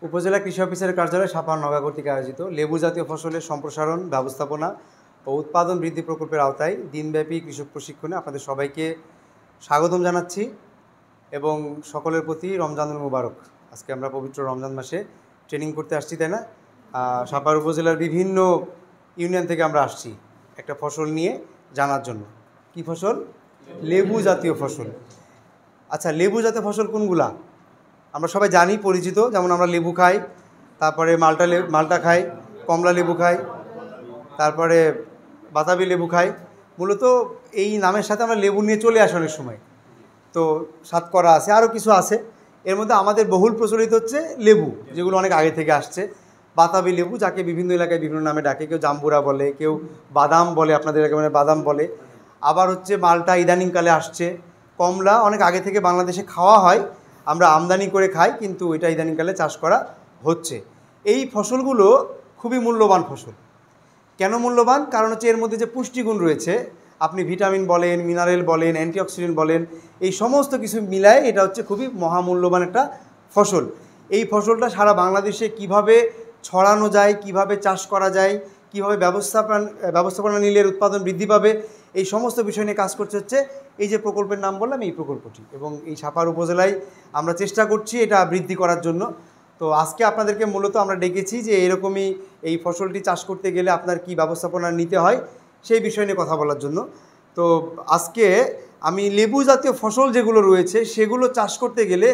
উপজেলা কৃষি অফিসারের কার্যালয় সাপাহার নওগাঁ কর্তৃক আয়োজিত লেবু জাতীয় ফসলের সম্প্রসারণ ব্যবস্থাপনা ও উৎপাদন বৃদ্ধি প্রকল্পের আওতায় দিনব্যাপী কৃষক প্রশিক্ষণে আপনাদের সবাইকে স্বাগতম জানাচ্ছি এবং সকলের প্রতি রমজানুল মুবারক। আজকে আমরা পবিত্র রমজান মাসে ট্রেনিং করতে আসছি, তাই না? সাপাহার উপজেলার বিভিন্ন ইউনিয়ন থেকে আমরা আসছি একটা ফসল নিয়ে জানার জন্য। কি ফসল? লেবু জাতীয় ফসল। আচ্ছা, লেবু জাতীয় ফসল কোনগুলা? আমরা সবাই জানি, পরিচিত, যেমন আমরা লেবু খাই, তারপরে মালটা খাই, কমলা লেবু খাই, তারপরে বাতাবি লেবু খাই। মূলত এই নামের সাথে আমরা লেবু নিয়ে চলে আসি অনেক সময়। তো সাতকরা আছে, আরও কিছু আছে। এর মধ্যে আমাদের বহুল প্রচলিত হচ্ছে লেবু, যেগুলো অনেক আগে থেকে আসছে। বাতাবি লেবু, যাকে বিভিন্ন এলাকায় বিভিন্ন নামে ডাকে, কেউ জাম্বুরা বলে, কেউ বাদাম বলে, আপনাদের এলাকায় মানে বাদাম বলে। আবার হচ্ছে মালটা ইদানিংকালে আসছে। কমলা অনেক আগে থেকে বাংলাদেশে খাওয়া হয়, আমরা আমদানি করে খাই, কিন্তু এটা ইদানিংকালে চাষ করা হচ্ছে। এই ফসলগুলো খুবই মূল্যবান ফসল। কেন মূল্যবান? কারণ হচ্ছে এর মধ্যে যে পুষ্টিগুণ রয়েছে, আপনি ভিটামিন বলেন, মিনারেল বলেন, অ্যান্টিঅক্সিডেন্ট বলেন, এই সমস্ত কিছু মিলায় এটা হচ্ছে খুবই মহামূল্যবান একটা ফসল। এই ফসলটা সারা বাংলাদেশে কিভাবে ছড়ানো যায়, কিভাবে চাষ করা যায়, কীভাবে ব্যবস্থাপনা নিলে উৎপাদন বৃদ্ধি পাবে, এই সমস্ত বিষয় নিয়ে কাজ করতে হচ্ছে এই যে প্রকল্পের নাম বললাম, এই প্রকল্পটি। এবং এই সাপাহার উপজেলায় আমরা চেষ্টা করছি এটা বৃদ্ধি করার জন্য। তো আজকে আপনাদেরকে মূলত আমরা ডেকেছি যে এরকমই এই ফসলটি চাষ করতে গেলে আপনার কি ব্যবস্থাপনা নিতে হয় সেই বিষয় নিয়ে কথা বলার জন্য। তো আজকে আমি লেবু জাতীয় ফসল যেগুলো রয়েছে সেগুলো চাষ করতে গেলে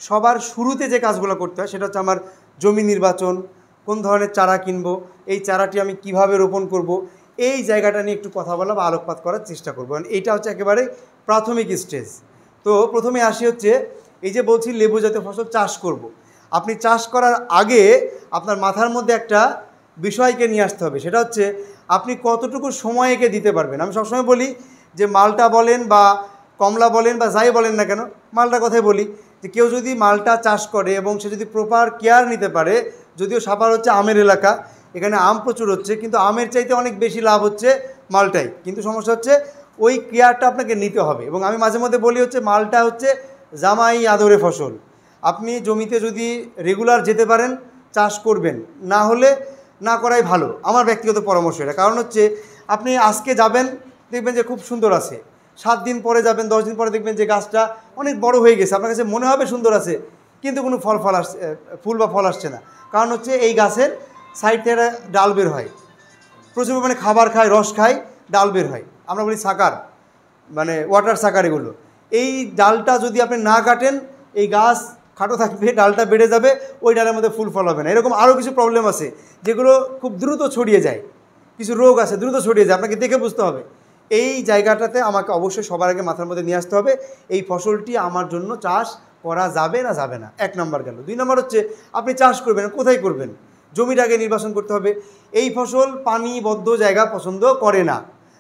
সবার শুরুতে যে কাজগুলো করতে হয় সেটা হচ্ছে আমার জমি নির্বাচন, কোন ধরনের চারা কিনবো, এই চারাটি আমি কিভাবে রোপণ করব, এই জায়গাটা নিয়ে একটু কথা বলা বা আলোকপাত করার চেষ্টা করবো। কারণ এইটা হচ্ছে একেবারে প্রাথমিক স্টেজ। তো প্রথমে আসি হচ্ছে এই যে বলছি লেবু জাতীয় ফসল চাষ করব। আপনি চাষ করার আগে আপনার মাথার মধ্যে একটা বিষয়কে নিয়ে আসতে হবে, সেটা হচ্ছে আপনি কতটুকু সময় একে দিতে পারবেন। আমি সবসময় বলি যে মালটা বলেন বা কমলা বলেন বা যাই বলেন না কেন, মালটার কথাই বলি, যে কেউ যদি মালটা চাষ করে এবং সে যদি প্রপার কেয়ার নিতে পারে, যদিও সাপাহার হচ্ছে আমের এলাকা, এখানে আম প্রচুর হচ্ছে, কিন্তু আমের চাইতে অনেক বেশি লাভ হচ্ছে মালটাই। কিন্তু সমস্যা হচ্ছে ওই কেয়ারটা আপনাকে নিতে হবে। এবং আমি মাঝে মধ্যে বলি হচ্ছে মালটা হচ্ছে জামাই আদরে ফসল। আপনি জমিতে যদি রেগুলার যেতে পারেন চাষ করবেন, না হলে না করাই ভালো, আমার ব্যক্তিগত পরামর্শ এটা। কারণ হচ্ছে আপনি আজকে যাবেন, দেখবেন যে খুব সুন্দর আছে, 7 দিন পরে যাবেন, 10 দিন পরে দেখবেন যে গাছটা অনেক বড় হয়ে গেছে, আপনার কাছে মনে হবে সুন্দর আছে, কিন্তু কোনো ফুল বা ফল আসছে না। কারণ হচ্ছে এই গাছের সাইড থেকে ডাল বের হয়, প্রচুর পরিমাণে খাবার খায়, রস খায়, ডাল বের হয়, আমরা বলি সাকার, মানে ওয়াটার সাকার এগুলো। এই ডালটা যদি আপনি না কাটেন, এই গাছ খাটো থাকবে, ডালটা বেড়ে যাবে, ওই ডালের মধ্যে ফুল ফল হবে না। এরকম আরও কিছু প্রবলেম আছে যেগুলো খুব দ্রুত ছড়িয়ে যায়, কিছু রোগ আছে দ্রুত ছড়িয়ে যায়, আপনাকে দেখে বুঝতে হবে। এই জায়গাটাতে আমাকে অবশ্যই সবার আগে মাথার মধ্যে নিয়ে আসতে হবে এই ফসলটি আমার জন্য চাষ করা যাবে না যাবে না, 1 নম্বর গেল। 2 নম্বর হচ্ছে আপনি চাষ করবেন, কোথায় করবেন, জমিটাকে নির্বাচন করতে হবে। এই ফসল পানিবদ্ধ জায়গা পছন্দ করে না,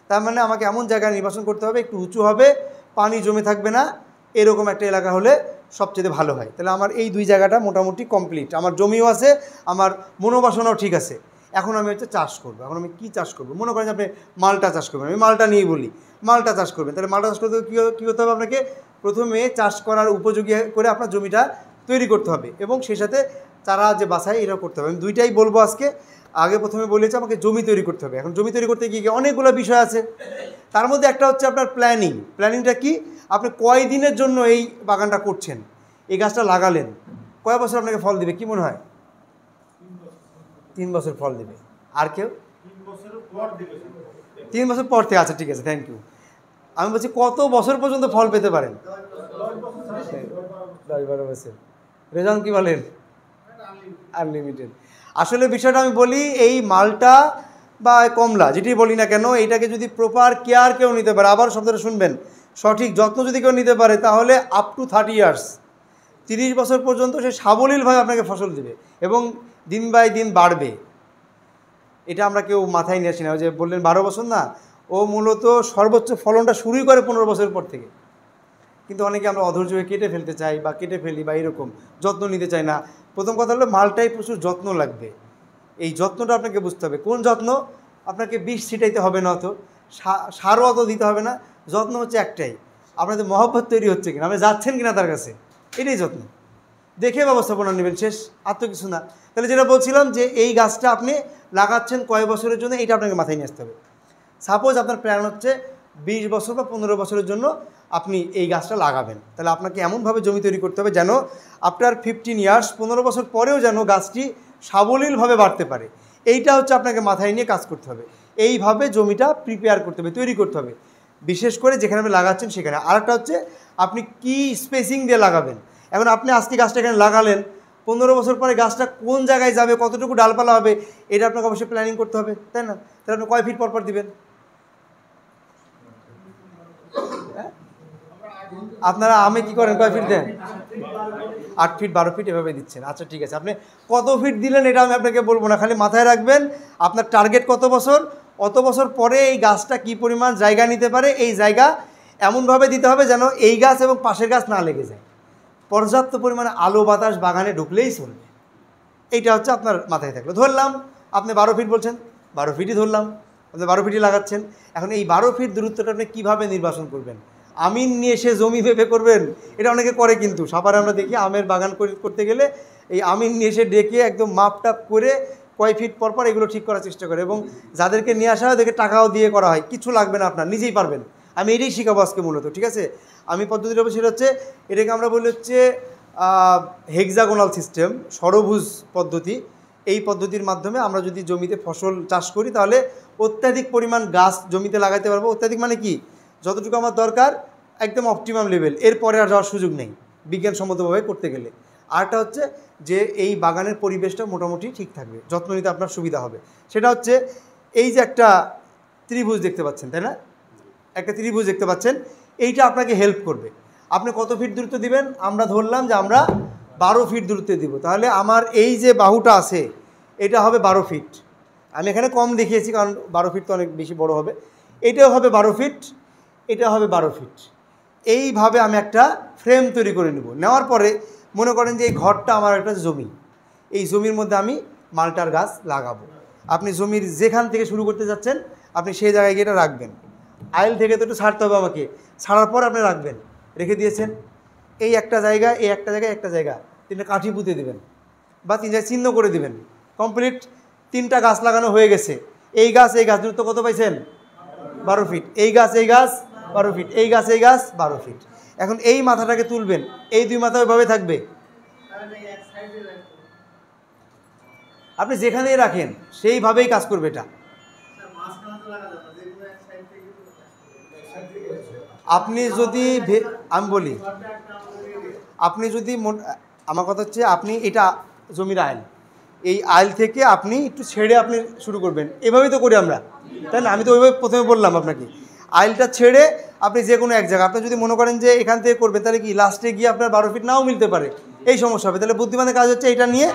তার মানে আমাকে এমন জায়গা নির্বাচন করতে হবে একটু উঁচু হবে, পানি জমে থাকবে না, এরকম একটা এলাকা হলে সবচেয়ে ভালো হয়। তাহলে আমার এই 2 জায়গাটা মোটামুটি কমপ্লিট, আমার জমিও আছে, আমার মনোবাসনাও ঠিক আছে। এখন আমি হচ্ছে চাষ করবো। এখন আমি কী চাষ করবো? মনে করেন আপনি মালটা চাষ করবেন, আমি মালটা নিয়েই বলি, মালটা চাষ করবেন। তাহলে মালটা চাষ করতে কী করতে হবে? আপনাকে প্রথমে চাষ করার উপযোগী করে আপনার জমিটা তৈরি করতে হবে এবং সেই সাথে চারা যে বাছাই এটা করতে হবে। আমি 2টাই বলবো আজকে। আগে প্রথমে বলেছি আমাকে জমি তৈরি করতে হবে। এখন জমি তৈরি করতে গিয়ে অনেকগুলো বিষয় আছে, তার মধ্যে একটা হচ্ছে আপনার প্ল্যানিং। প্ল্যানিংটা কি? আপনি কয় দিনের জন্য এই বাগানটা করছেন, এই গাছটা লাগালেন, কয় বছর আপনাকে ফল দেবে, কি মনে হয়? 3 বছর ফল দেবে। আর কেউ? 3 বছর পর থেকে। আচ্ছা ঠিক আছে, থ্যাংক ইউ। আমি বলছি কত বছর পর্যন্ত ফল পেতে পারেন? 10-12 বছর। রেজান কি বলেন? আনলিমিটেড। আসলে বিষয়টা আমি বলি, এই মালটা বা কমলা যেটি বলি না কেন, এইটাকে যদি প্রপার কেয়ার কেউ নিতে পারে, আবার শব্দটা শুনবেন, সঠিক যত্ন যদি কেউ নিতে পারে, তাহলে আপ টু 30 ইয়ার্স, 30 বছর পর্যন্ত সে সাবলীলভাবে আপনাকে ফসল দেবে এবং দিন বাই দিন বাড়বে। এটা আমরা কেউ মাথায় নিয়ে আসি না। যে বললেন 12 বছর, না, ও মূলত সর্বোচ্চ ফলনটা শুরুই করে 15 বছরের পর থেকে। কিন্তু অনেকে আমরা অধৈর্য হয়ে কেটে ফেলতে চাই বা কেটে ফেলি বা এরকম যত্ন নিতে চাই না। প্রথম কথা হলো মালটাই প্রচুর যত্ন লাগবে। এই যত্নটা আপনাকে বুঝতে হবে। কোন যত্ন? আপনাকে বিষ ছিটাইতে হবে না, অত সারও অত দিতে হবে না। যত্ন হচ্ছে একটাই, আপনাদের মহব্বত তৈরি হচ্ছে কিনা, আপনি যাচ্ছেন কিনা তার কাছে, এটাই যত্ন। দেখে ব্যবস্থাপনা নেবেন, শেষ, আর তো কিছু না। তাহলে যেটা বলছিলাম যে এই গাছটা আপনি লাগাচ্ছেন কয় বছরের জন্য, এইটা আপনাকে মাথায় নিয়ে আসতে হবে। সাপোজ আপনার প্ল্যান হচ্ছে 20 বছর বা 15 বছরের জন্য আপনি এই গাছটা লাগাবেন, তাহলে আপনাকে এমনভাবে জমি তৈরি করতে হবে যেন আফটার 15 ইয়ার্স, 15 বছর পরেও যেন গাছটি সাবলীলভাবে বাড়তে পারে। এইটা হচ্ছে আপনাকে মাথায় নিয়ে কাজ করতে হবে। এইভাবে জমিটা প্রিপেয়ার করতে হবে, তৈরি করতে হবে, বিশেষ করে যেখানে আপনি লাগাচ্ছেন সেখানে। আরেকটা হচ্ছে আপনি কি স্পেসিং দিয়ে লাগাবেন। এখন আপনি আজকে গাছটা এখানে লাগালেন, 15 বছর পরে গাছটা কোন জায়গায় যাবে, কতটুকু ডালপালা হবে, এটা আপনাকে অবশ্যই প্ল্যানিং করতে হবে, তাই না? তাহলে আপনি কয় ফিট পর দিবেন? আপনারা আমি কি করেন, কয় ফিট দেন? 8 ফিট 12 ফিট এভাবে দিচ্ছেন। আচ্ছা ঠিক আছে, আপনি কত ফিট দিলেন এটা আমি আপনাকে বলবো না, খালি মাথায় রাখবেন আপনার টার্গেট কত বছর, অত বছর পরে এই গাছটা কি পরিমাণ জায়গা নিতে পারে, এই জায়গা এমনভাবে দিতে হবে যেন এই গাছ এবং পাশের গাছ না লেগে যায়, পর্যাপ্ত পরিমাণে আলো বাতাস বাগানে ঢুকলেই চলবে। এইটা হচ্ছে আপনার মাথায় থাকলো। ধরলাম আপনি 12 ফিট বলছেন, 12 ফিটই ধরলাম, আপনি 12 ফিটই লাগাচ্ছেন। এখন এই 12 ফিট দূরত্বটা আপনি কীভাবে নির্বাচন করবেন? আমিন নিয়ে এসে জমি ভেবে করবেন, এটা অনেকে করে কিন্তু সাপারে আমরা দেখি আমের বাগান করতে গেলে এই আমিন নিয়ে এসে ডেকে একদম মাপটাপ করে কয় ফিট পর পর এগুলো ঠিক করার চেষ্টা করে, এবং যাদেরকে নিয়ে আসা হয় ওদেরকে টাকাও দিয়ে করা হয়। কিছু লাগবে না, আপনার নিজেই পারবেন। আমি এটাই শিখাবো আজকে মূলত, ঠিক আছে? আমি পদ্ধতিটা সেটা হচ্ছে, এটাকে আমরা বলি হচ্ছে হেক্সাগোনাল সিস্টেম, ষড়ভুজ পদ্ধতি। এই পদ্ধতির মাধ্যমে আমরা যদি জমিতে ফসল চাষ করি তাহলে অত্যাধিক পরিমাণ গাছ জমিতে লাগাতে পারবো। অত্যাধিক মানে কি, যতটুকু আমার দরকার একদম অপটিমাম লেভেল, এরপরে আর যাওয়ার সুযোগ নেই বিজ্ঞানসম্মতভাবে করতে গেলে। আরটা হচ্ছে যে এই বাগানের পরিবেশটা মোটামুটি ঠিক থাকবে, যত্ন নিতে আপনার সুবিধা হবে। সেটা হচ্ছে এই যে একটা ত্রিভুজ দেখতে পাচ্ছেন, তাই না? একটা ত্রিভুজ দেখতে পাচ্ছেন, এইটা আপনাকে হেল্প করবে। আপনি কত ফিট দূরত্ব দিবেন? আমরা ধরলাম যে আমরা 12 ফিট দূরত্বে দিব, তাহলে আমার এই যে বাহুটা আছে এটা হবে 12 ফিট। আমি এখানে কম দেখিয়েছি কারণ 12 ফিট তো অনেক বেশি বড় হবে। এটাও হবে 12 ফিট, এটা হবে 12 ফিট। এইভাবে আমি একটা ফ্রেম তৈরি করে নেব। নেওয়ার পরে মনে করেন যে এই ঘরটা আমার একটা জমি, এই জমির মধ্যে আমি মালটার গাছ লাগাবো। আপনি জমির যেখান থেকে শুরু করতে যাচ্ছেন আপনি সেই জায়গায় গিয়ে এটা রাখবেন। আইল থেকে তো একটু ছাড়তে হবে আমাকে, ছাড়ার পর আপনি রাখবেন। রেখে দিয়েছেন এই একটা জায়গা, এই একটা জায়গায়, একটা জায়গা 3টা কাঠি পুঁতে দেবেন বা 3 জায়গায় চিহ্ন করে দেবেন। কমপ্লিট, 3টা গাছ লাগানো হয়ে গেছে। এই গাছ দূরত্ব কত পাইছেন? 12 ফিট। এই গাছ 12 ফিট, এই গাছ 12 ফিট। এখন এই মাথাটাকে তুলবেন, এই 2 মাথা ওইভাবে থাকবে। আপনি যেখানেই রাখেন সেইভাবেই কাজ করবে এটা। আপনি যদি আমি বলি, আপনি যদি আমার কথা হচ্ছে আপনি এটা জমির আইল, এই আইল থেকে আপনি একটু ছেড়ে আপনি শুরু করবেন। এভাবেই তো করি আমরা, তাই না? আমি তো ওইভাবে প্রথমে বললাম আপনাকে, আইলটা ছেড়ে আপনি যে কোনো এক জায়গা, আপনি যদি মনে করেন যে এখান থেকে করবেন তাহলে কি লাস্টে গিয়ে আপনার 12 ফিট নাও মিলতে পারে, এই সমস্যা হবে। তাহলে বুদ্ধিমানের কাজ হচ্ছে এটা নিয়ে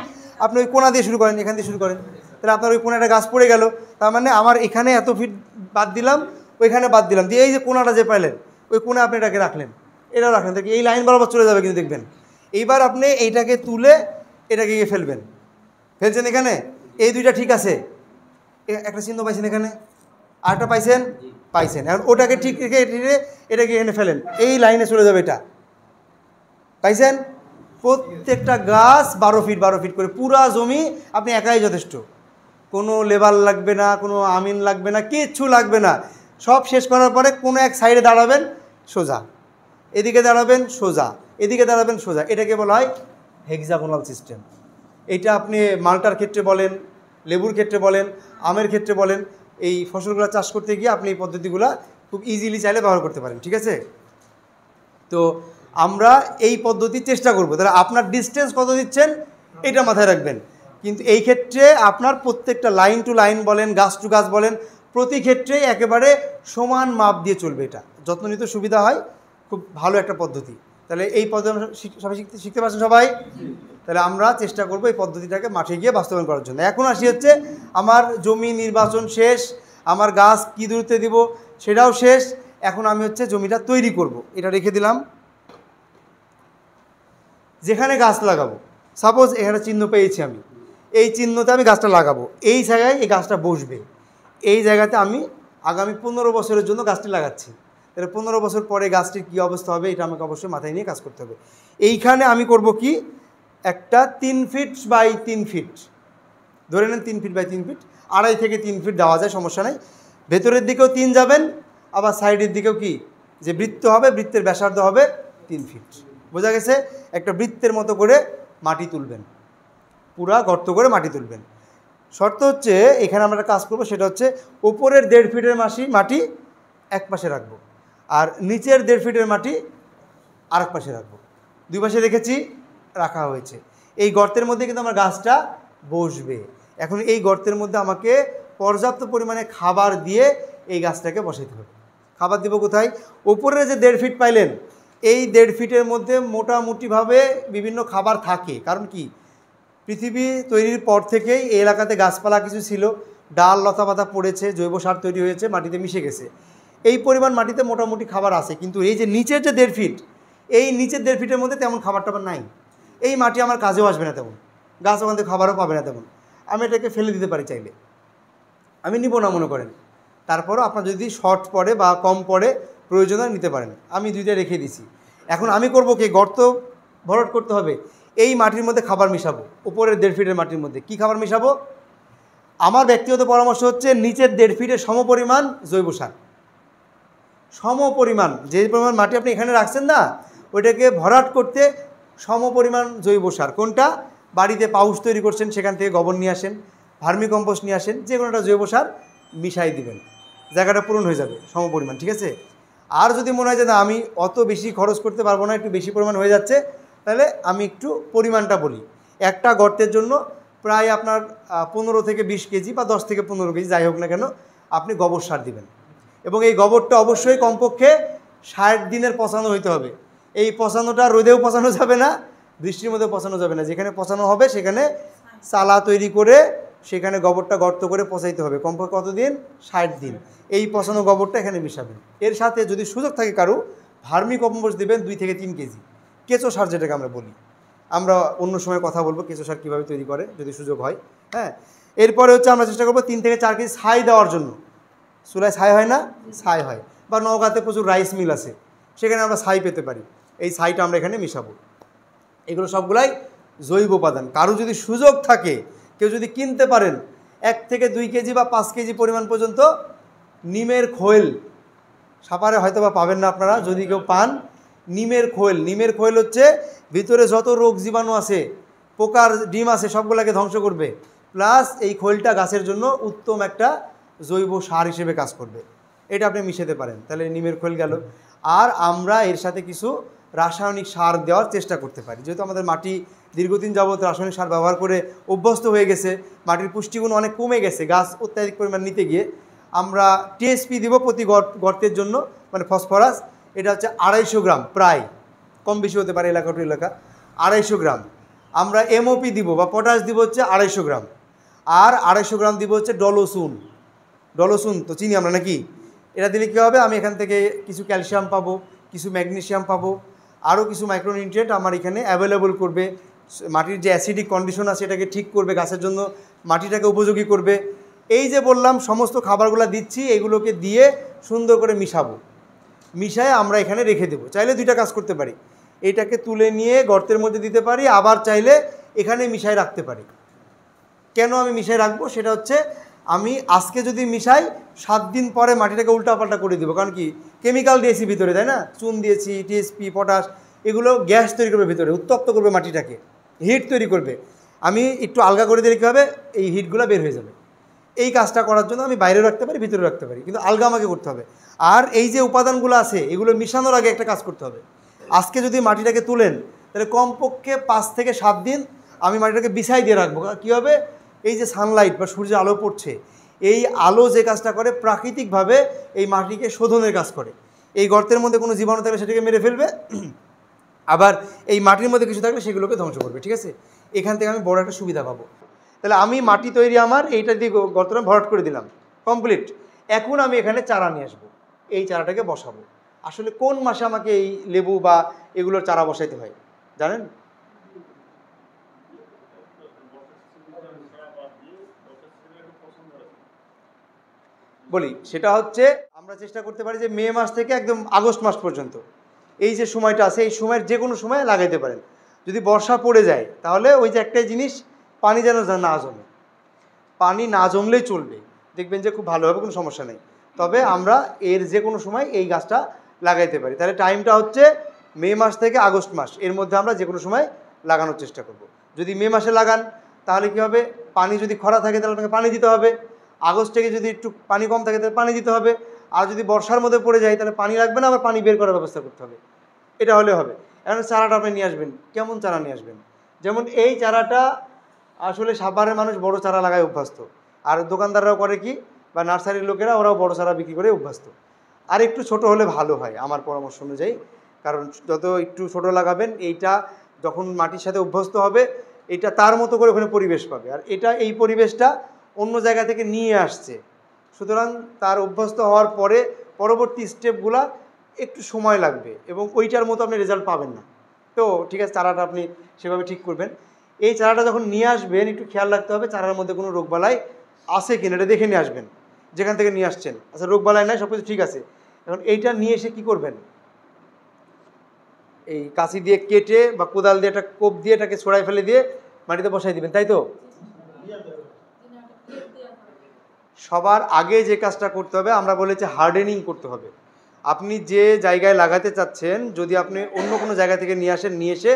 আপনি ওই কোণা দিয়ে শুরু করেন, এখান দিয়ে শুরু করেন। তাহলে আপনার ওই কোণাটা গাছ পড়ে গেল, তার মানে আমার এখানে এত ফিট বাদ দিলাম, ওইখানে বাদ দিলাম, দিয়ে এই যে কোণাটা যে পাইলেন ওই কোণা আপনি এটাকে রাখলেন, এটাও রাখলেন, দেখি এই লাইন বরাবর চলে যাবে কিন্তু দেখবেন। এইবার আপনি এইটাকে তুলে এটাকে গিয়ে ফেলবেন। ফেলছেন এখানে, এই 2টা ঠিক আছে, একটা চিহ্ন পাইছেন এখানে, আরটা পাইছেন, এখন ওটাকে ঠিক রেখে এটাকে এখানে ফেলেন, এই লাইনে চলে যাবে এটা, পাইছেন? প্রত্যেকটা গাছ 12 ফিট 12 ফিট করে, পুরা জমি আপনি একাই যথেষ্ট, কোনো লেবার লাগবে না, কোনো আমিন লাগবে না, কিচ্ছু লাগবে না। সব শেষ করার পরে কোনো এক সাইডে দাঁড়াবেন সোজা, এদিকে দাঁড়াবেন সোজা, এদিকে দাঁড়াবেন সোজা। এটাকে বলা হয় হেক্সাগোনাল সিস্টেম। এটা আপনি মালটার ক্ষেত্রে বলেন, লেবুর ক্ষেত্রে বলেন, আমের ক্ষেত্রে বলেন, এই ফসলগুলো চাষ করতে গিয়ে আপনি এই পদ্ধতিগুলো খুব ইজিলি চাইলে ব্যবহার করতে পারেন, ঠিক আছে? তো আমরা এই পদ্ধতি চেষ্টা করব। তাহলে আপনার ডিস্টেন্স কত দিচ্ছেন এটা মাথায় রাখবেন, কিন্তু এই ক্ষেত্রে আপনার প্রত্যেকটা লাইন টু লাইন বলেন, গাছ টু গাছ বলেন, প্রতি ক্ষেত্রেই একেবারে সমান মাপ দিয়ে চলবে। এটা যত্ন নিতে সুবিধা হয়, খুব ভালো একটা পদ্ধতি। তাহলে এই পদ্ধতি সবাই শিখতে পারছেন সবাই? তাহলে আমরা চেষ্টা করব এই পদ্ধতিটাকে মাঠে গিয়ে বাস্তবায়ন করার জন্য। এখন আসি হচ্ছে আমার জমি নির্বাচন শেষ, আমার গাছ কী দূরত্বে দিব সেটাও শেষ। এখন আমি হচ্ছে জমিটা তৈরি করব, এটা রেখে দিলাম। যেখানে গাছ লাগাবো, সাপোজ এখানে চিহ্ন পেয়েছি আমি, এই চিহ্নতে আমি গাছটা লাগাবো, এই জায়গায় এই গাছটা বসবে, এই জায়গাতে আমি আগামী 15 বছরের জন্য গাছটি লাগাচ্ছি। তাহলে 15 বছর পরে গাছটির কী অবস্থা হবে এটা আমাকে অবশ্যই মাথায় নিয়ে কাজ করতে হবে। এইখানে আমি করব কি, একটা 3 ফিট বাই 3 ফিট, ধরে নেন 3 ফিট বাই 3 ফিট, 2.5 থেকে 3 ফিট দেওয়া যায়, সমস্যা নাই। ভেতরের দিকেও 3 যাবেন, আবার সাইডের দিকেও কি যে বৃত্ত হবে, বৃত্তের ব্যাসার্ধ হবে 3 ফিট। বোঝা গেছে? একটা বৃত্তের মতো করে মাটি তুলবেন, পুরা গর্ত করে মাটি তুলবেন। শর্ত হচ্ছে এখানে আমরা কাজ করবো, সেটা হচ্ছে উপরের 1.5 ফিটের মাটি এক পাশে রাখবো, আর নিচের 1.5 ফিটের মাটি আর এক পাশে রাখবো। দুই পাশে রেখেছি, রাখা হয়েছে। এই গর্তের মধ্যে কিন্তু আমার গাছটা বসবে। এখন এই গর্তের মধ্যে আমাকে পর্যাপ্ত পরিমাণে খাবার দিয়ে এই গাছটাকে বসাইতে হবে। খাবার দিব কোথায়? উপরের যে 1.5 ফিট পাইলেন, এই 1.5 ফিটের মধ্যে মোটামুটিভাবে বিভিন্ন খাবার থাকে। কারণ কি, পৃথিবী তৈরির পর থেকেই এই এলাকাতে গাছপালা কিছু ছিল, ডাল লতা পাতা পড়েছে, জৈব সার তৈরি হয়েছে, মাটিতে মিশে গেছে। এই পরিমাণ মাটিতে মোটামুটি খাবার আছে। কিন্তু এই যে নিচের যে 1.5 ফিট, এই নিচের 1.5 ফিটের মধ্যে তেমন খাবার টাবার নাই। এই মাটি আমার কাজেও আসবে না তেমন, গাছ ওখান থেকে খাবারও পাবে না তেমন। আমি এটাকে ফেলে দিতে পারি চাইলে, আমি নিব না মনে করেন। তারপরও আপনার যদি শর্ট পড়ে বা কম পড়ে, প্রয়োজনে নিতে পারেন। আমি দুইটা রেখে দিছি। এখন আমি করব কি, গর্ত ভরাট করতে হবে, এই মাটির মধ্যে খাবার মিশাবো। উপরের 1.5 ফিটের মাটির মধ্যে কি খাবার মিশাবো? আমার ব্যক্তিগত পরামর্শ হচ্ছে নিচের 1.5 ফিটের সমপরিমাণ জৈব সার, সমপরিমাণ যে পরিমাণ মাটি আপনি এখানে রাখছেন না, ওইটাকে ভরাট করতে সমপরিমাণ জৈব সার। কোনটা? বাড়িতে পাউস তৈরি করছেন, সেখান থেকে গোবর নিয়ে আসেন, ভার্মি কম্পোস্ট নিয়ে আসেন, যে কোনো একটা জৈব সার মিশাই দিবেন, জায়গাটা পূরণ হয়ে যাবে সমপরিমাণ। ঠিক আছে? আর যদি মনে হয় যে না আমি অত বেশি খরচ করতে পারবো না, একটু বেশি পরিমাণ হয়ে যাচ্ছে, তাহলে আমি একটু পরিমাণটা বলি। একটা গর্তের জন্য প্রায় আপনার 15 থেকে 20 কেজি বা 10 থেকে 15 কেজি, যাই হোক না কেন, আপনি গোবর সার দিবেন। এবং এই গোবরটা অবশ্যই কমপক্ষে 60 দিনের পচানো হইতে হবে। এই পচানোটা রোদেও পচানো যাবে না, বৃষ্টির মধ্যে পচানো যাবে না। যেখানে পচানো হবে সেখানে চালা তৈরি করে সেখানে গোবরটা গর্ত করে পচাইতে হবে। কমপক্ষে কতদিন? 60 দিন। এই পচানো গোবরটা এখানে মিশাবেন। এর সাথে যদি সুযোগ থাকে কারো, ভার্মি কম্পোস্ট দেবেন 2 থেকে 3 কেজি, কেঁচো সার যেটাকে আমরা বলি। আমরা অন্য সময় কথা বলবো কেঁচো সার কীভাবে তৈরি করে, যদি সুযোগ হয়। হ্যাঁ, এরপরে হচ্ছে আমরা চেষ্টা করবো 3 থেকে 4 কেজি ছাই দেওয়ার জন্য। চুলায় ছাই হয় না? ছাই হয়। বা নওগাঁতে প্রচুর রাইস মিল আছে, সেখানে আমরা ছাই পেতে পারি। এই ছাইটা আমরা এখানে মিশাবো। এগুলো সবগুলাই জৈব উপাদান। কারো যদি সুযোগ থাকে, কেউ যদি কিনতে পারেন 1 থেকে 2 কেজি বা 5 কেজি পরিমাণ পর্যন্ত নিমের খোল, সাপারে হয়তো বা পাবেন না আপনারা, যদি কেউ পান, নিমের খোল। নিমের খোল হচ্ছে ভিতরে যত রোগ জীবাণু আছে, পোকার ডিম আছে, সবগুলোকে ধ্বংস করবে। প্লাস এই খোলটা গাছের জন্য উত্তম একটা জৈব সার হিসেবে কাজ করবে। এটা আপনি মিশাতে পারেন, তাহলে নিমের খোল গেল। আর আমরা এর সাথে কিছু রাসায়নিক সার দেওয়ার চেষ্টা করতে পারি। যেহেতু আমাদের মাটি দীর্ঘদিন যাবত রাসায়নিক সার ব্যবহার করে অভ্যস্ত হয়ে গেছে, মাটির পুষ্টিগুণ অনেক কমে গেছে গাছ অত্যাধিক পরিমাণ নিতে গিয়ে, আমরা টিএসপি দিব প্রতি গর্তের জন্য, মানে ফসফরাস। এটা হচ্ছে 250 গ্রাম, প্রায় কম বেশি হতে পারে এলাকা টু এলাকা, 250 গ্রাম। আমরা এমওপি দিব বা পটাশ দিব হচ্ছে 250 গ্রাম। আর 250 গ্রাম দিব হচ্ছে ডলোসুন। ডলোসুন তো চিনি আমরা নাকি? এটা দিলে কী হবে, আমি এখান থেকে কিছু ক্যালসিয়াম পাবো, কিছু ম্যাগনেসিয়াম পাবো, আরও কিছু মাইক্রোনিউট্রিয়েন্ট আমার এখানে অ্যাভেলেবল করবে। মাটির যে অ্যাসিডিক কন্ডিশন আছে এটাকে ঠিক করবে, গাছের জন্য মাটিটাকে উপযোগী করবে। এই যে বললাম সমস্ত খাবারগুলো দিচ্ছি, এগুলোকে দিয়ে সুন্দর করে মিশাবো। মিশায় আমরা এখানে রেখে দেবো। চাইলে 2টা কাজ করতে পারি, এইটাকে তুলে নিয়ে গর্তের মধ্যে দিতে পারি, আবার চাইলে এখানে মিশায় রাখতে পারি। কেন আমি মিশায় রাখবো? সেটা হচ্ছে আমি আজকে যদি মিশাই, 7 দিন পরে মাটিটাকে উল্টাপাল্টা করে দেবো। কারণ কি, কেমিক্যাল দিয়েছি ভিতরে, তাই না? চুন দিয়েছি, টিএসপি, পটাশ, এগুলো গ্যাস তৈরি করবে ভিতরে, উত্তপ্ত করবে মাটিটাকে, হিট তৈরি করবে। আমি একটু আলগা করে দিলে কী হবে, এই হিটগুলো বের হয়ে যাবে। এই কাজটা করার জন্য আমি বাইরেও রাখতে পারি, ভিতরে রাখতে পারি, কিন্তু আলগা আমাকে করতে হবে। আর এই যে উপাদানগুলো আছে, এগুলো মিশানোর আগে একটা কাজ করতে হবে। আজকে যদি মাটিটাকে তুলেন, তাহলে কমপক্ষে 5 থেকে 7 দিন আমি মাটিটাকে বিছাই দিয়ে রাখবো। কী হবে, এই যে সানলাইট বা সূর্যের আলো পড়ছে, এই আলো যে কাজটা করে, প্রাকৃতিকভাবে এই মাটিকে শোধনের কাজ করে। এই গর্তের মধ্যে কোনো জীবাণু থাকলে সেটাকে মেরে ফেলবে, আবার এই মাটির মধ্যে কিছু থাকলে সেগুলোকে ধ্বংস করবে। ঠিক আছে? এখান থেকে আমি বড় একটা সুবিধা পাবো। তাহলে আমি মাটি তৈরি আমার এইটা দিয়ে গর্তটা ভরাট করে দিলাম, কমপ্লিট। এখন আমি এখানে চারা নিয়ে আসবো, এই চারাটাকে বসাবো। আসলে কোন মাসে আমাকে এই লেবু বা এগুলোর চারা বসাইতে হয় জানেন? বলি, সেটা হচ্ছে আমরা চেষ্টা করতে পারি যে মে মাস থেকে একদম আগস্ট মাস পর্যন্ত, এই যে সময়টা আছে, এই সময়ের যে কোনো সময় লাগাইতে পারেন। যদি বর্ষা পড়ে যায় তাহলে ওই যে একটাই জিনিস, পানি যেন না জমে, পানি না জমলেই চলবে, দেখবেন যে খুব ভালো হবে, কোনো সমস্যা নেই। তবে আমরা এর যে কোনো সময় এই গাছটা লাগাইতে পারি। তাহলে টাইমটা হচ্ছে মে মাস থেকে আগস্ট মাস, এর মধ্যে আমরা যে কোনো সময় লাগানোর চেষ্টা করব। যদি মে মাসে লাগান তাহলে কী হবে, পানি যদি খরা থাকে তাহলে আপনাকে পানি দিতে হবে, আগস্ট থেকে যদি একটু পানি কম থাকে তাহলে পানি দিতে হবে, আর যদি বর্ষার মধ্যে পড়ে যায় তাহলে পানি লাগবে না, আবার পানি বের করার ব্যবস্থা করতে হবে। এটা হলে হবে। এখন চারাটা আপনি নিয়ে আসবেন, কেমন চারা নিয়ে আসবেন? যেমন এই চারাটা আসলে সাভারের মানুষ বড় চারা লাগায় অভ্যস্ত, আর দোকানদাররাও করে কি, বা নার্সারির লোকেরা ওরাও বড় চারা বিক্রি করে অভ্যস্ত। আর একটু ছোট হলে ভালো হয় আমার পরামর্শ অনুযায়ী, কারণ যত একটু ছোট লাগাবেন এইটা যখন মাটির সাথে অভ্যস্ত হবে এটা তার মতো করে ওখানে পরিবেশ পাবে, আর এটা এই পরিবেশটা অন্য জায়গা থেকে নিয়ে আসছে, সুতরাং তার অভ্যস্ত হওয়ার পরে পরবর্তী স্টেপগুলা একটু সময় লাগবে এবং ওইটার মতো আপনি রেজাল্ট পাবেন না। তো ঠিক আছে, চারাটা আপনি সেভাবে ঠিক করবেন। এই চারাটা যখন নিয়ে আসবেন একটু খেয়াল রাখতে হবে চারার মধ্যে কোনো রোগবালাই আছে কিনা, এটা দেখে নিয়ে আসবেন যেখান থেকে নিয়ে আসছেন। আচ্ছা, রোগবালাই নাই, সব কিছু ঠিক আছে। এখন এইটা নিয়ে এসে কী করবেন, এই কাঁচি দিয়ে কেটে বা কোদাল দিয়ে একটা কোপ দিয়ে এটাকে ছড়াই ফেলে দিয়ে মাটিতে বসাই দিবেন, তাই তো? সবার আগে যে কাজটা করতে হবে, আমরা বলেছি হার্ডেনিং করতে হবে। আপনি যে জায়গায় লাগাতে চাচ্ছেন, যদি আপনি অন্য কোনো জায়গা থেকে নিয়ে আসেন, নিয়ে এসে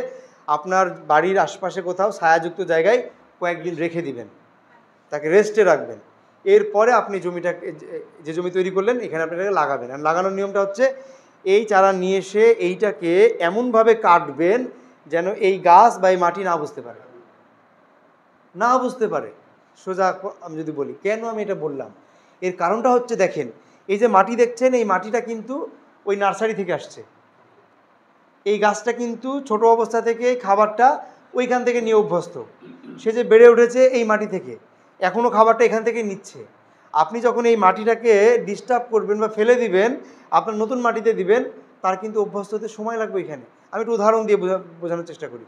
আপনার বাড়ির আশপাশে কোথাও ছায়াযুক্ত জায়গায় কয়েকদিন রেখে দিবেন, তাকে রেস্টে রাখবেন। এরপরে আপনি জমিটাকে, যে জমি তৈরি করলেন এখানে আপনি এটাকে লাগাবেন। আর লাগানোর নিয়মটা হচ্ছে এই চারা নিয়ে এসে এইটাকে এমনভাবে কাটবেন যেন এই গাছ বা এই মাটি না বুঝতে পারে, না বুঝতে পারে। সোজা আমি যদি বলি, কেন আমি এটা বললাম, এর কারণটা হচ্ছে দেখেন, এই যে মাটি দেখছেন, এই মাটিটা কিন্তু ওই নার্সারি থেকে আসছে। এই গাছটা কিন্তু ছোট অবস্থা থেকে খাবারটা ওইখান থেকে নিয়ে অভ্যস্ত, সে যে বেড়ে উঠেছে এই মাটি থেকে, এখনও খাবারটা এখান থেকে নিচ্ছে। আপনি যখন এই মাটিটাকে ডিস্টার্ব করবেন বা ফেলে দিবেন, আপনার নতুন মাটিতে দিবেন, তার কিন্তু অভ্যস্ত হতে সময় লাগবে। এখানে আমি একটু উদাহরণ দিয়ে বোঝানোর চেষ্টা করি।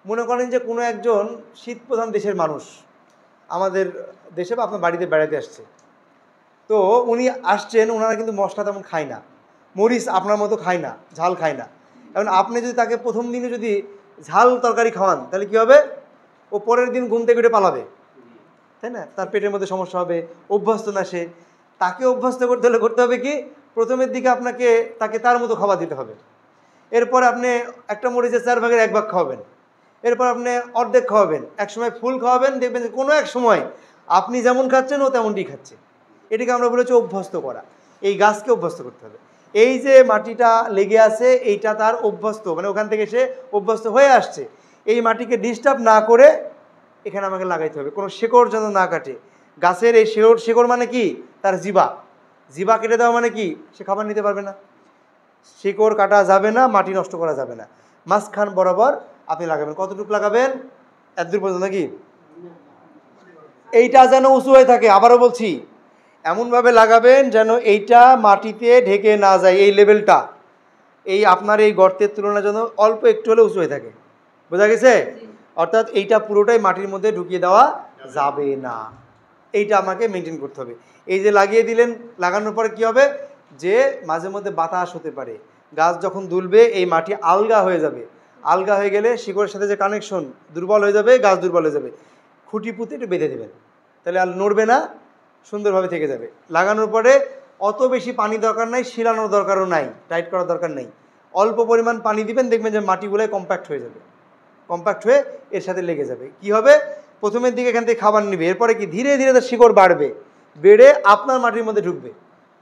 মনে করেন যে কোনো একজন শীতপ্রধান দেশের মানুষ আমাদের দেশে বা আপনার বাড়িতে বেড়াতে আসছে, তো উনি আসছেন, ওনারা কিন্তু মশলা তেমন খায় না, মরিচ আপনার মতো খায় না, ঝাল খায় না। এখন আপনি যদি তাকে প্রথম দিনে যদি ঝাল তরকারি খাওয়ান তাহলে কী হবে, ও পরের দিন ঘুম থেকে উঠে পালাবে, তাই না? তার পেটের মধ্যে সমস্যা হবে, অভ্যস্ত না সে। তাকে অভ্যস্ত করতে হলে করতে হবে কি, প্রথমের দিকে আপনাকে তাকে তার মতো খাবার দিতে হবে। এরপর আপনি একটা মরিচের 4 ভাগের 1 ভাগ খাওয়াবেন, এরপর আপনি অর্ধেক খাওয়াবেন, এক সময় ফুল খাওয়াবেন, দেখবেন যে কোনো এক সময় আপনি যেমন খাচ্ছেন ও তেমনটি খাচ্ছে। এটাকে আমরা বলেছি অভ্যস্ত করা। এই গাছকে অভ্যস্ত করতে হবে। এই যে মাটিটা লেগে আছে এইটা তার অভ্যস্ত, মানে ওখান থেকে সে অভ্যস্ত হয়ে আসছে। এই মাটিকে ডিস্টার্ব না করে এখানে আমাকে লাগাইতে হবে, কোনো শেকড় যেন না কাটে। গাছের এই শেকড় মানে কি, তার জিবা, জিবা কেটে দেওয়া মানে কি, সে খাবার নিতে পারবে না। শিকড় কাটা যাবে না, মাটি নষ্ট করা যাবে না, মাঝখান বরাবর আপনি লাগাবেন। কতটুকু লাগাবেন, এতদূর পর্যন্ত নাকি? এইটা যেন উঁচু হয়ে থাকে, আবারও বলছি, এমনভাবে লাগাবেন যেন এইটা মাটিতে ঢেকে না যায়, এই লেভেলটা এই আপনার এই গর্তের তুলনায় যেন অল্প একটু হলে উঁচু হয়ে থাকে। বোঝা গেছে? অর্থাৎ এইটা পুরোটাই মাটির মধ্যে ঢুকিয়ে দেওয়া যাবে না, এইটা আমাকে মেনটেন করতে হবে। এই যে লাগিয়ে দিলেন, লাগানোর পরে কি হবে, যে মাঝে মধ্যে বাতাস হতে পারে, গাছ যখন দুলবে এই মাটি আলগা হয়ে যাবে, আলগা হয়ে গেলে শিকড়ের সাথে যে কানেকশন দুর্বল হয়ে যাবে, গাছ দুর্বল হয়ে যাবে। খুঁটি পুঁতে একটু বেঁধে দেবেন, তাহলে আর নড়বে না, সুন্দরভাবে থেকে যাবে। লাগানোর পরে অত বেশি পানি দরকার নাই, শিলানোর দরকারও নাই, টাইট করার দরকার নেই, অল্প পরিমাণ পানি দিবেন, দেখবেন যে মাটিগুলোয় কম্প্যাক্ট হয়ে যাবে, কম্প্যাক্ট হয়ে এর সাথে লেগে যাবে। কি হবে, প্রথমের দিকে এখান থেকে খাবার নেবে, এরপরে কি ধীরে ধীরে তার শিকড় বাড়বে, বেড়ে আপনার মাটির মধ্যে ঢুকবে,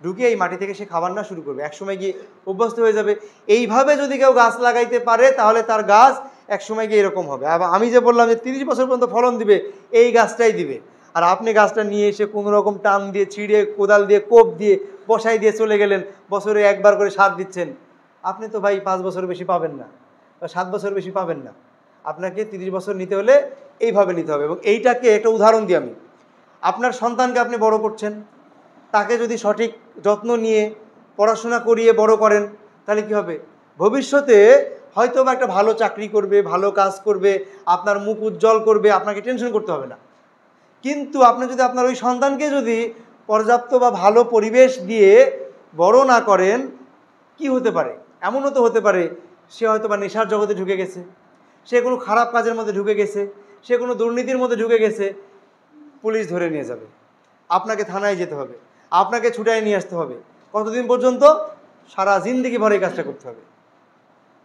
ঢুকে এই মাটি থেকে সে খাবার না শুরু করবে, একসময় গিয়ে অভ্যস্ত হয়ে যাবে। এইভাবে যদি কেউ গাছ লাগাইতে পারে তাহলে তার গাছ একসময় গিয়ে এরকম হবে। আবার আমি যে বললাম যে 30 বছর পর্যন্ত ফলন দিবে, এই গাছটাই দিবে। আর আপনি গাছটা নিয়ে এসে কোনো রকম টান দিয়ে, ছিঁড়ে, কোদাল দিয়ে, কোপ দিয়ে, বসাই দিয়ে চলে গেলেন, বছরে একবার করে সার দিচ্ছেন, আপনি তো ভাই 5 বছর বেশি পাবেন না, বা 7 বছর বেশি পাবেন না। আপনাকে 30 বছর নিতে হলে এইভাবে নিতে হবে। এবং এইটাকে একটা উদাহরণ দিই আমি, আপনার সন্তানকে আপনি বড় করছেন, তাকে যদি সঠিক যত্ন নিয়ে পড়াশোনা করিয়ে বড় করেন তাহলে কি হবে, ভবিষ্যতে হয়তো বা একটা ভালো চাকরি করবে, ভালো কাজ করবে, আপনার মুখ উজ্জ্বল করবে, আপনাকে টেনশন করতে হবে না। কিন্তু আপনি যদি আপনার ওই সন্তানকে যদি পর্যাপ্ত বা ভালো পরিবেশ দিয়ে বড় না করেন, কি হতে পারে, এমনও তো হতে পারে সে হয়তো বা নেশার জগতে ঢুকে গেছে, সে কোনো খারাপ কাজের মধ্যে ঢুকে গেছে, সে কোনো দুর্নীতির মধ্যে ঢুকে গেছে, পুলিশ ধরে নিয়ে যাবে, আপনাকে থানায় যেতে হবে, আপনাকে ছুটায় নিয়ে আসতে হবে। কতদিন পর্যন্ত? সারা জিন্দেগি ভর এই কাজটা করতে হবে।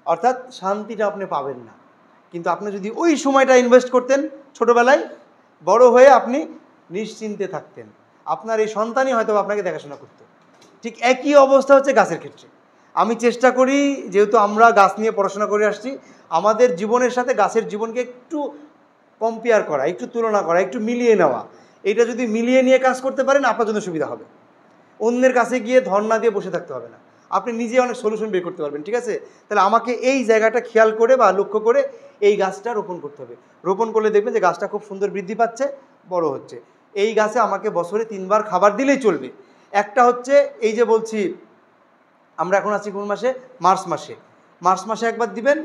অর্থাৎ শান্তিটা আপনি পাবেন না। কিন্তু আপনি যদি ওই সময়টা ইনভেস্ট করতেন ছোটোবেলায়, বড় হয়ে আপনি নিশ্চিন্তে থাকতেন, আপনার এই সন্তানই হয়তো আপনাকে দেখাশোনা করতো। ঠিক একই অবস্থা হচ্ছে গাছের ক্ষেত্রে। আমি চেষ্টা করি, যেহেতু আমরা গাছ নিয়ে পড়াশোনা করে আসছি, আমাদের জীবনের সাথে গাছের জীবনকে একটু কম্পেয়ার করা, একটু তুলনা করা, একটু মিলিয়ে নেওয়া। এটা যদি মিলিয়ে নিয়ে কাজ করতে পারেন আপনার জন্য সুবিধা হবে। অন্যের কাছে গিয়ে ধর্ণা দিয়ে বসে থাকতে হবে না, আপনি নিজে অনেক সলিউশন বের করতে পারবেন। ঠিক আছে, তাহলে আমাকে এই জায়গাটা খেয়াল করে বা লক্ষ্য করে এই গাছটা রোপণ করতে হবে। রোপণ করলে দেখবেন যে গাছটা খুব সুন্দর বৃদ্ধি পাচ্ছে, বড় হচ্ছে। এই গাছে আমাকে বছরে 3 বার খাবার দিলেই চলবে। একটা হচ্ছে এই যে বলছি, আমরা এখন আছি কোন মাসে? মার্চ মাসে। মার্চ মাসে একবার দিবেন,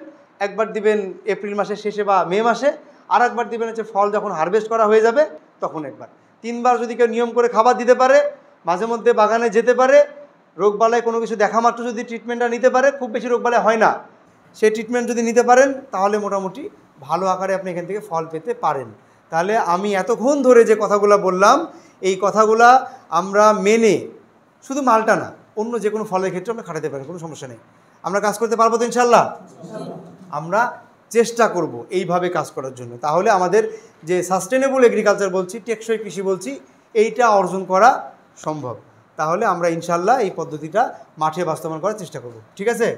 একবার দিবেন এপ্রিল মাসের শেষে বা মে মাসে, আর একবার দিবেন হচ্ছে ফল যখন হারভেস্ট করা হয়ে যাবে তখন একবার। 3 বার যদি কেউ নিয়ম করে খাবার দিতে পারে, মাঝে মধ্যে বাগানে যেতে পারে, রোগবালায় কোনো কিছু দেখা মাত্র যদি ট্রিটমেন্টটা নিতে পারে, খুব বেশি রোগবালায় হয় না, সেই ট্রিটমেন্ট যদি নিতে পারেন তাহলে মোটামুটি ভালো আকারে আপনি এখান থেকে ফল পেতে পারেন। তাহলে আমি এতক্ষণ ধরে যে কথাগুলো বললাম, এই কথাগুলা আমরা মেনে, শুধু মালটা না, অন্য যে কোনো ফলের ক্ষেত্রে আমরা খাটাতে পারি, কোনো সমস্যা নেই। আমরা কাজ করতে পারবো তো ইনশাল্লাহ? আমরা চেষ্টা করব এইভাবে কাজ করার জন্য। তাহলে আমাদের যে সাস্টেনেবল এগ্রিকালচার বলছি, টেকসই কৃষি বলছি, এইটা অর্জন করা সম্ভব। তাহলে আমরা ইনশাল্লাহ এই পদ্ধতিটা মাঠে বাস্তবায়ন করার চেষ্টা করব। ঠিক আছে?